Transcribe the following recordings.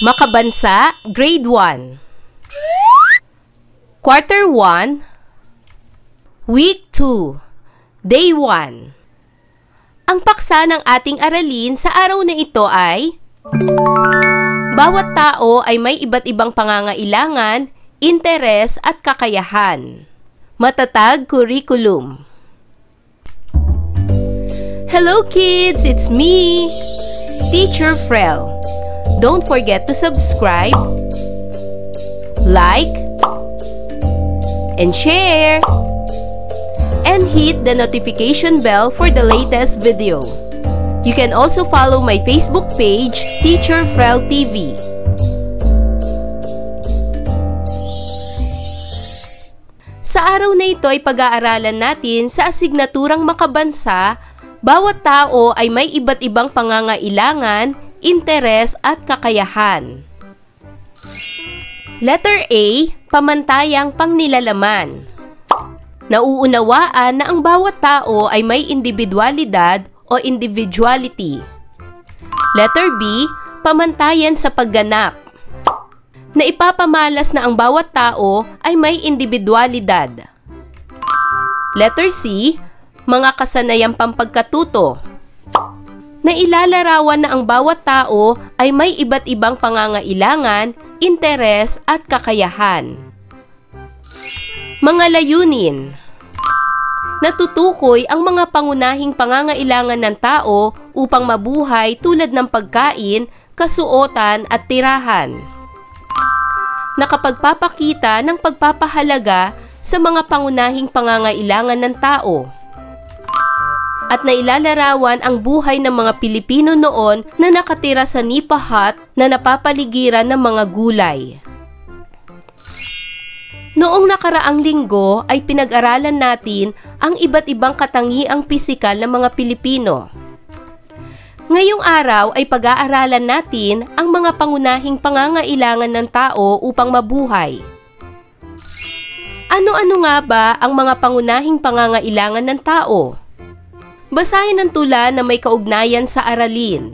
Makabansa, Grade 1. Quarter 1, Week 2, Day 1. Ang paksa ng ating aralin sa araw na ito ay bawat tao ay may iba't ibang pangangailangan, interes at kakayahan. Matatag curriculum. Hello kids, it's me, Teacher Frel. Don't forget to subscribe, like, and share, and hit the notification bell for the latest video. You can also follow my Facebook page, Teacher Frel TV. Sa araw na ito ay pag-aaralan natin sa asignaturang makabansa, bawat tao ay may iba't ibang pangangailangan, interes at kakayahan. Letter A, pamantayang pangnilalaman. Nauunawaan na ang bawat tao ay may individualidad o individuality. Letter B, pamantayan sa pagganap. Naipapamalas na ang bawat tao ay may individualidad. Letter C, mga kasanayang pampagkatuto. Nailalarawan na ang bawat tao ay may iba't ibang pangangailangan, interes at kakayahan. Mga layunin. Natutukoy ang mga pangunahing pangangailangan ng tao upang mabuhay tulad ng pagkain, kasuotan at tirahan. Nakapagpapakita ng pagpapahalaga sa mga pangunahing pangangailangan ng tao. At nailalarawan ang buhay ng mga Pilipino noon na nakatira sa nipa hut na napapaligiran ng mga gulay. Noong nakaraang linggo ay pinag-aralan natin ang iba't ibang katangiang pisikal ng mga Pilipino. Ngayong araw ay pag-aaralan natin ang mga pangunahing pangangailangan ng tao upang mabuhay. Ano-ano nga ba ang mga pangunahing pangangailangan ng tao? Basahin ang tula na may kaugnayan sa aralin.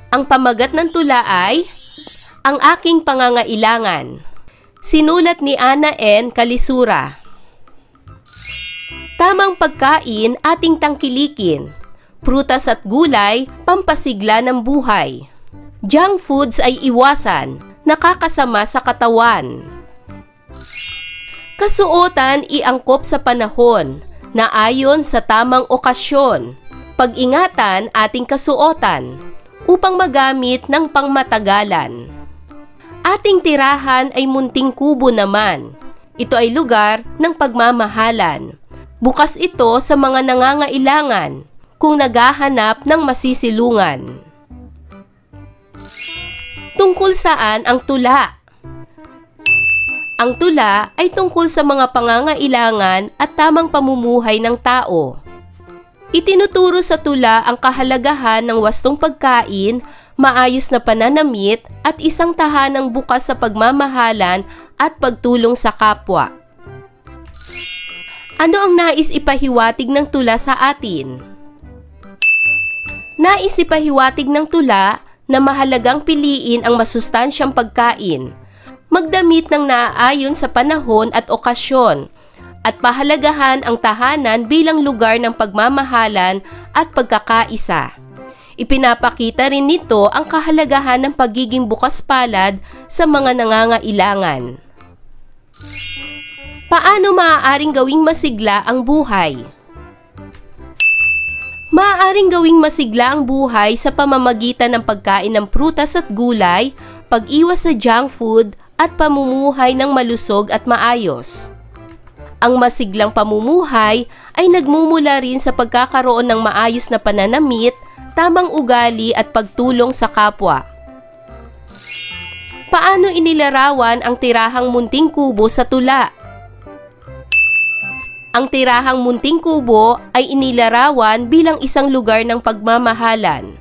Ang pamagat ng tula ay Ang Aking Pangangailangan. Sinulat ni Ana N. Kalisura. Tamang pagkain ating tangkilikin. Prutas at gulay, pampasigla ng buhay. Junk foods ay iwasan, nakakasama sa katawan. Kasuotan iangkop sa panahon, na ayon sa tamang okasyon. Pag-ingatan ating kasuotan upang magamit ng pangmatagalan. Ating tirahan ay munting kubo naman. Ito ay lugar ng pagmamahalan. Bukas ito sa mga nangangailangan kung naghahanap ng masisilungan. Tungkol saan ang tula? Ang tula ay tungkol sa mga pangangailangan at tamang pamumuhay ng tao. Itinuturo sa tula ang kahalagahan ng wastong pagkain, maayos na pananamit at isang tahanang bukas sa pagmamahalan at pagtulong sa kapwa. Ano ang nais ipahiwatig ng tula sa atin? Nais ipahiwatig ng tula na mahalagang piliin ang masustansyang pagkain, magdamit ng naaayon sa panahon at okasyon, at pahalagahan ang tahanan bilang lugar ng pagmamahalan at pagkakaisa. Ipinapakita rin nito ang kahalagahan ng pagiging bukas palad sa mga nangangailangan. Paano maaaring gawing masigla ang buhay? Maaaring gawing masigla ang buhay sa pamamagitan ng pagkain ng prutas at gulay, pag-iwas sa junk food, at pamumuhay ng malusog at maayos. Ang masiglang pamumuhay ay nagmumula rin sa pagkakaroon ng maayos na pananamit, tamang ugali at pagtulong sa kapwa. Paano inilarawan ang tirahang munting kubo sa tula? Ang tirahang munting kubo ay inilarawan bilang isang lugar ng pagmamahalan.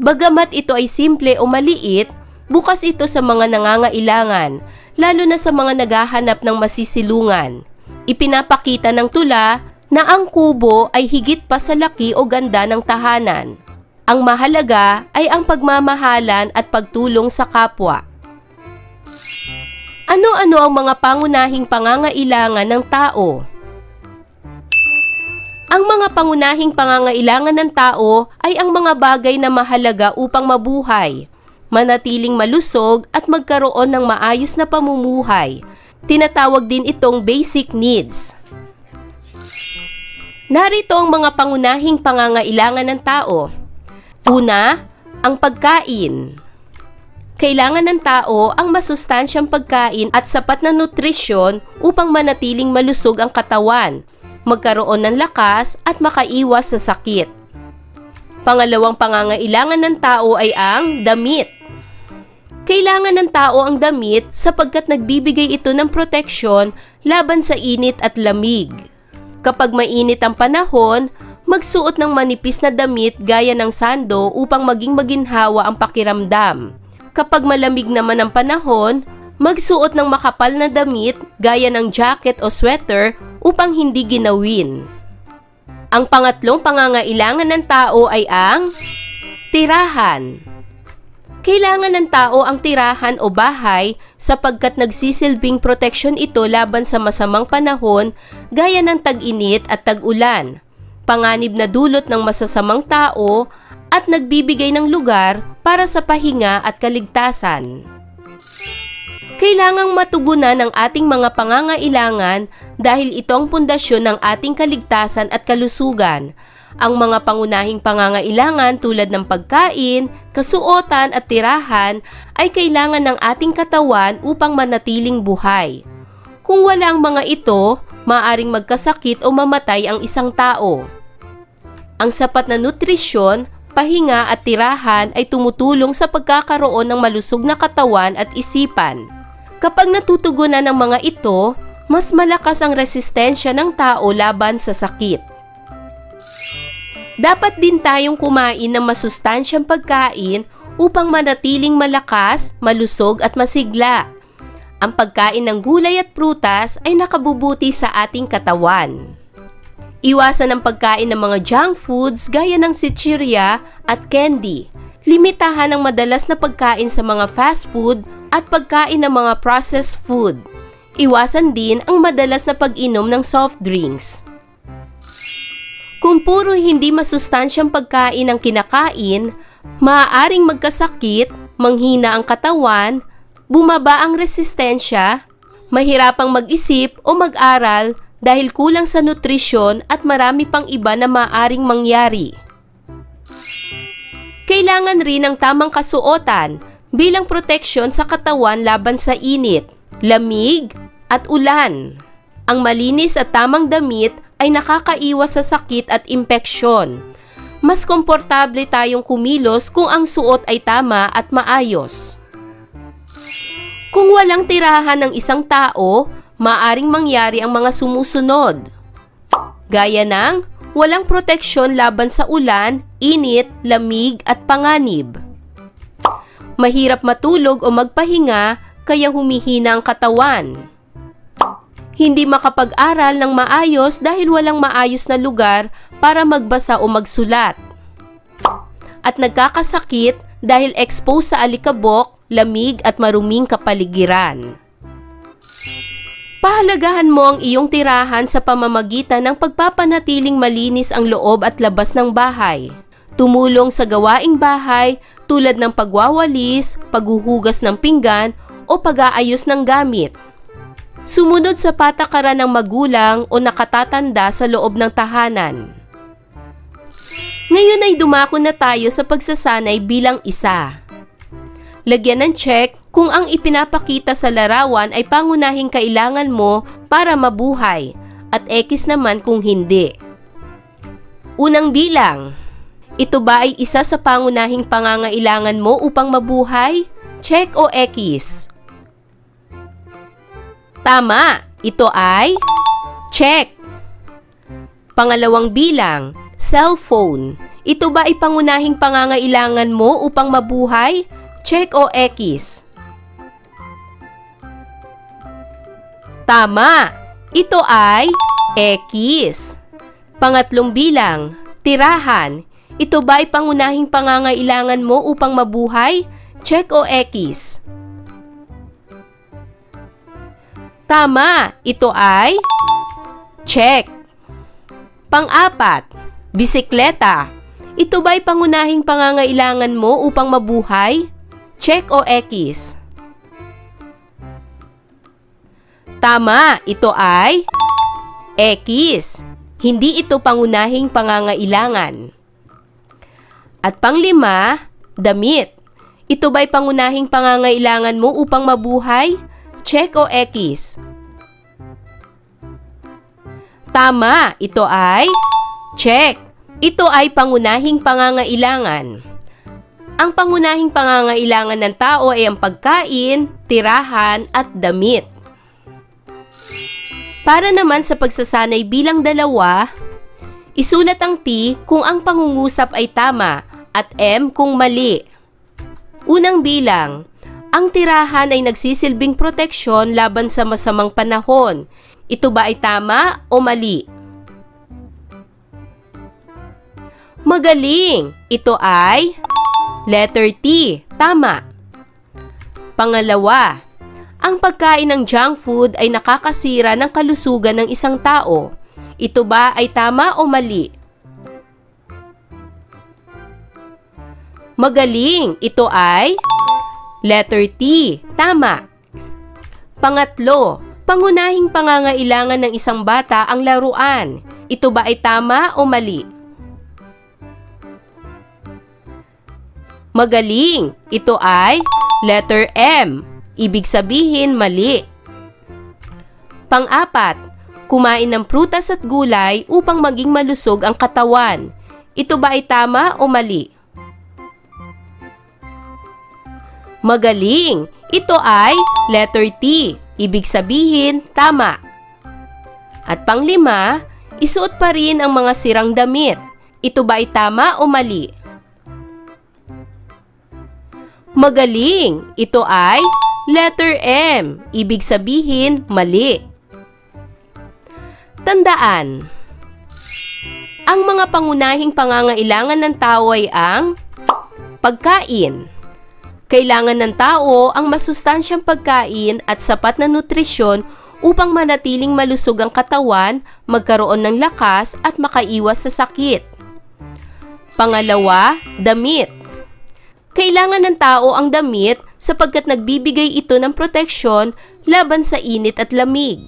Bagamat ito ay simple o maliit, bukas ito sa mga nangangailangan, lalo na sa mga naghahanap ng masisilungan. Ipinapakita ng tula na ang kubo ay higit pa sa laki o ganda ng tahanan. Ang mahalaga ay ang pagmamahalan at pagtulong sa kapwa. Ano-ano ang mga pangunahing pangangailangan ng tao? Ang mga pangunahing pangangailangan ng tao ay ang mga bagay na mahalaga upang mabuhay, manatiling malusog at magkaroon ng maayos na pamumuhay. Tinatawag din itong basic needs. Narito ang mga pangunahing pangangailangan ng tao. Una, ang pagkain. Kailangan ng tao ang masustansyang pagkain at sapat na nutrisyon upang manatiling malusog ang katawan, magkaroon ng lakas at makaiwas sa sakit. Pangalawang pangangailangan ng tao ay ang damit. Kailangan ng tao ang damit sapagkat nagbibigay ito ng proteksyon laban sa init at lamig. Kapag mainit ang panahon, magsuot ng manipis na damit gaya ng sando upang maging maginhawa ang pakiramdam. Kapag malamig naman ang panahon, magsuot ng makapal na damit gaya ng jacket o sweater upang hindi ginawin. Ang pangatlong pangangailangan ng tao ay ang tirahan. Kailangan ng tao ang tirahan o bahay sapagkat nagsisilbing proteksyon ito laban sa masamang panahon gaya ng tag-init at tag-ulan, panganib na dulot ng masasamang tao at nagbibigay ng lugar para sa pahinga at kaligtasan. Kailangang matugunan ang ating mga pangangailangan dahil ito ang pundasyon ng ating kaligtasan at kalusugan. Ang mga pangunahing pangangailangan tulad ng pagkain, kasuotan at tirahan ay kailangan ng ating katawan upang manatiling buhay. Kung wala ang mga ito, maaaring magkasakit o mamatay ang isang tao. Ang sapat na nutrisyon, pahinga at tirahan ay tumutulong sa pagkakaroon ng malusog na katawan at isipan. Kapag natutugunan ng mga ito, mas malakas ang resistensya ng tao laban sa sakit. Dapat din tayong kumain ng masustansyang pagkain upang manatiling malakas, malusog at masigla. Ang pagkain ng gulay at prutas ay nakabubuti sa ating katawan. Iwasan ang pagkain ng mga junk foods gaya ng chichirya at candy. Limitahan ang madalas na pagkain sa mga fast food at pagkain ng mga processed food. Iwasan din ang madalas na pag-inom ng soft drinks. Kung puro hindi masustansyang pagkain ang kinakain, maaaring magkasakit, manghina ang katawan, bumaba ang resistensya, mahirapang mag-isip o mag-aral dahil kulang sa nutrisyon at marami pang iba na maaaring mangyari. Kailangan rin ng tamang kasuotan bilang proteksyon sa katawan laban sa init, lamig at ulan. Ang malinis at tamang damit ay nakakaiwas sa sakit at impeksyon. Mas komportable tayong kumilos kung ang suot ay tama at maayos. Kung walang tirahan ng isang tao, maaring mangyari ang mga sumusunod. Gaya ng walang proteksyon laban sa ulan, init, lamig at panganib. Mahirap matulog o magpahinga kaya humihina ang katawan. Hindi makapag-aral ng maayos dahil walang maayos na lugar para magbasa o magsulat. At nagkakasakit dahil exposed sa alikabok, lamig at maruming kapaligiran. Pahalagahan mo ang iyong tirahan sa pamamagitan ng pagpapanatiling malinis ang loob at labas ng bahay. Tumulong sa gawaing bahay tulad ng pagwawalis, paghuhugas ng pinggan o pag-aayos ng gamit. Sumunod sa patakaran ng magulang o nakatatanda sa loob ng tahanan. Ngayon ay dumako na tayo sa pagsasanay bilang isa. Lagyan ng check kung ang ipinapakita sa larawan ay pangunahing kailangan mo para mabuhay at X naman kung hindi. Unang bilang. Ito ba ay isa sa pangunahing pangangailangan mo upang mabuhay? Check o X? Tama, ito ay check. Pangalawang bilang, cellphone. Ito ba ay pangunahing pangangailangan mo upang mabuhay? Check o X? Tama, ito ay X. Pangatlong bilang, tirahan. Ito ba ay pangunahing pangangailangan mo upang mabuhay? Check o X? Tama, ito ay check. Pang-apat, bisikleta. Ito ba'y pangunahing pangangailangan mo upang mabuhay? Check o X? Tama, ito ay X. Hindi ito pangunahing pangangailangan. At pang-lima, damit. Ito ba'y pangunahing pangangailangan mo upang mabuhay? Check o X? Tama, ito ay check. Ito ay pangunahing pangangailangan. Ang pangunahing pangangailangan ng tao ay ang pagkain, tirahan, at damit. Para naman sa pagsasanay bilang 2, isulat ang T kung ang pangungusap ay tama at M kung mali. Unang bilang, ang tirahan ay nagsisilbing proteksyon laban sa masamang panahon. Ito ba ay tama o mali? Magaling! Ito ay letter T, tama. Pangalawa, ang pagkain ng junk food ay nakakasira ng kalusugan ng isang tao. Ito ba ay tama o mali? Magaling! Ito ay letter T, tama. Pangatlo, pangunahing pangangailangan ng isang bata ang laruan. Ito ba ay tama o mali? Magaling! Ito ay letter M. Ibig sabihin, mali. Pang-apat, kumain ng prutas at gulay upang maging malusog ang katawan. Ito ba ay tama o mali? Magaling! Ito ay letter T. Ibig sabihin, tama. At pang-lima, isuot pa rin ang mga sirang damit. Ito ba ay tama o mali? Magaling! Ito ay letter M. Ibig sabihin, mali. Tandaan, ang mga pangunahing pangangailangan ng tao ay ang pagkain. Kailangan ng tao ang masustansyang pagkain at sapat na nutrisyon upang manatiling malusog ang katawan, magkaroon ng lakas at makaiwas sa sakit. Pangalawa, damit. Kailangan ng tao ang damit sapagkat nagbibigay ito ng proteksyon laban sa init at lamig.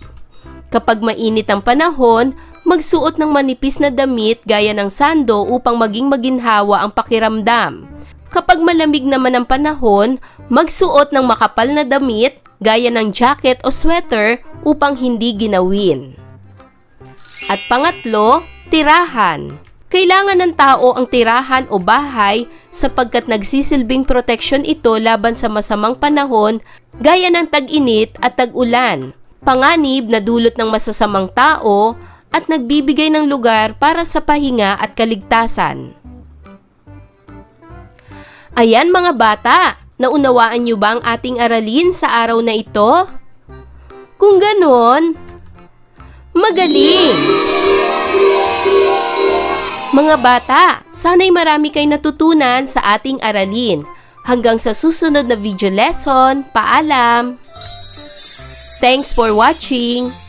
Kapag mainit ang panahon, magsuot ng manipis na damit gaya ng sando upang maging maginhawa ang pakiramdam. Kapag malamig naman ang panahon, magsuot ng makapal na damit gaya ng jacket o sweater upang hindi ginawin. At pangatlo, tirahan. Kailangan ng tao ang tirahan o bahay sapagkat nagsisilbing proteksyon ito laban sa masamang panahon gaya ng tag-init at tag-ulan, panganib na dulot ng masasamang tao at nagbibigay ng lugar para sa pahinga at kaligtasan. Ayan mga bata, naunawaan niyo ba ang ating aralin sa araw na ito? Kung ganon, magaling! Mga bata, sana'y marami kayo natutunan sa ating aralin. Hanggang sa susunod na video lesson, paalam! Thanks for watching!